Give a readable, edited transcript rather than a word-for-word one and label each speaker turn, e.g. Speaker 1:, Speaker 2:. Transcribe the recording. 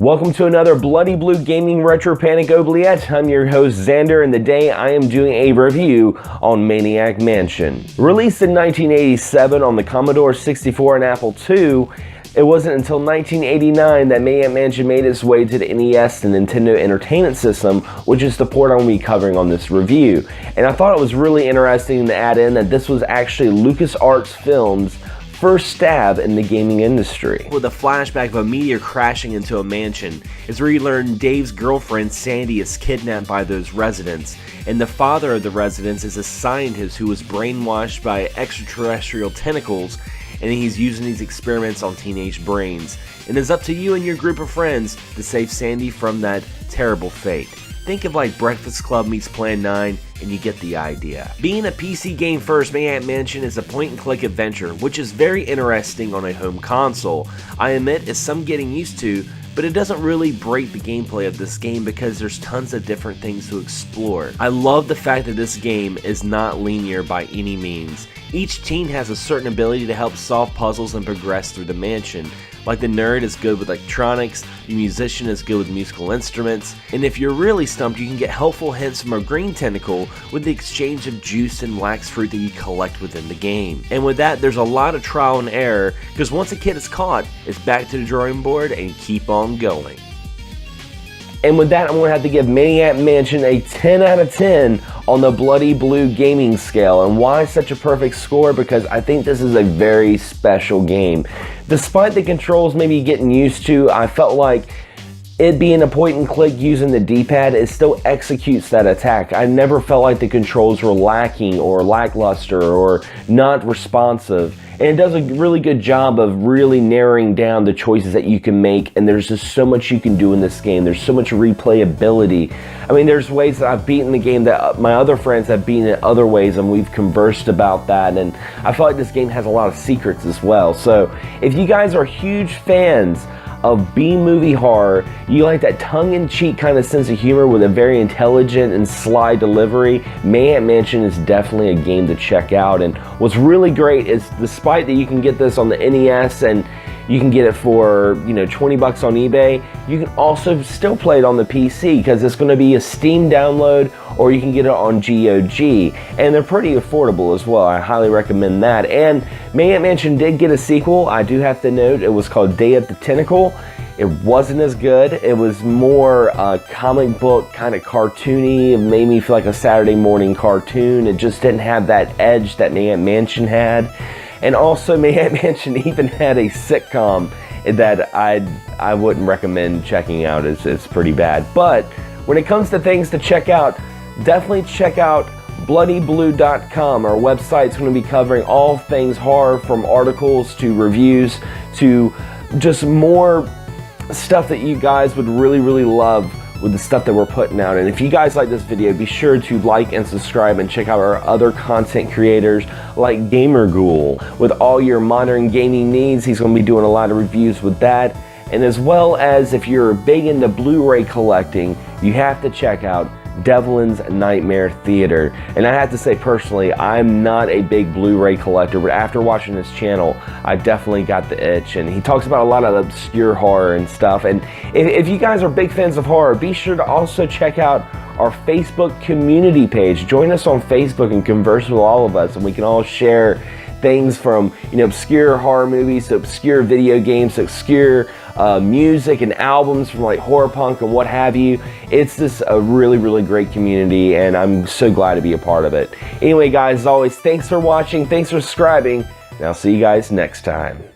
Speaker 1: Welcome to another BloodyBlu Gaming Retro Panic Oubliette. I'm your host Xander, and today I am doing a review on Maniac Mansion. Released in 1987 on the Commodore 64 and Apple II, it wasn't until 1989 that Maniac Mansion made its way to the NES, the Nintendo Entertainment System, which is the port I'm going to be covering on this review. And I thought it was really interesting to add in that this was actually Lucasfilm's first stab in the gaming industry. With a flashback of a meteor crashing into a mansion, is where you learn Dave's girlfriend Sandy is kidnapped by those residents, and the father of the residents is a scientist who was brainwashed by extraterrestrial tentacles, and he's using these experiments on teenage brains. And it's up to you and your group of friends to save Sandy from that terrible fate. Think of like Breakfast Club meets Plan 9, and you get the idea. Being a PC game first, Maniac Mansion is a point-and-click adventure, which is very interesting on a home console. I admit it's some getting used to, but it doesn't really break the gameplay of this game because there's tons of different things to explore. I love the fact that this game is not linear by any means. Each teen has a certain ability to help solve puzzles and progress through the mansion. Like the nerd is good with electronics, the musician is good with musical instruments, and if you're really stumped, you can get helpful hints from a green tentacle with the exchange of juice and wax fruit that you collect within the game. And with that, there's a lot of trial and error, because once a kid is caught, it's back to the drawing board and keep on going. And with that, I'm going to have to give Maniac Mansion a 10 out of 10 on the BloodyBlu gaming scale. And why such a perfect score? Because I think this is a very special game. Despite the controls maybe getting used to, I felt like it being a point and click using the D-pad, it still executes that attack. I never felt like the controls were lacking or lackluster or not responsive. And it does a really good job of really narrowing down the choices that you can make, and there's just so much you can do in this game. There's so much replayability. I mean, there's ways that I've beaten the game that my other friends have beaten it other ways, and we've conversed about that, and I feel like this game has a lot of secrets as well. So if you guys are huge fans of B-movie horror, you like that tongue-in-cheek kind of sense of humor with a very intelligent and sly delivery, Maniac Mansion is definitely a game to check out. And what's really great is, despite that you can get this on the NES and you can get it for, you know, 20 bucks on eBay, you can also still play it on the PC because it's going to be a Steam download, or you can get it on GOG, and they're pretty affordable as well. I highly recommend that. And Maniac Mansion did get a sequel. I do have to note it was called Day of the Tentacle. It wasn't as good. It was more comic book, kind of cartoony. It made me feel like a Saturday morning cartoon. It just didn't have that edge that Maniac Mansion had. And also, Maniac Mansion even had a sitcom that I wouldn't recommend checking out. It's pretty bad. But when it comes to things to check out, definitely check out BloodyBlu.com. Our website's going to be covering all things horror, from articles to reviews to just more stuff that you guys would really love with the stuff that we're putting out. And if you guys like this video, be sure to like and subscribe and check out our other content creators like Gamer Ghoul. With all your modern gaming needs, he's going to be doing a lot of reviews with that. And as well as, if you're big into Blu-ray collecting, you have to check out Devlin's Nightmare Theater. And I have to say, personally, I'm not a big Blu-ray collector, but after watching this channel, I definitely got the itch. And he talks about a lot of obscure horror and stuff. And if you guys are big fans of horror, be sure to also check out our Facebook community page. Join us on Facebook and converse with all of us, and we can all share things from, you know, obscure horror movies to obscure video games to obscure music and albums from like horror punk and what have you. It's just a really great community, and I'm so glad to be a part of it. Anyway, guys, as always, thanks for watching, thanks for subscribing, and I'll see you guys next time.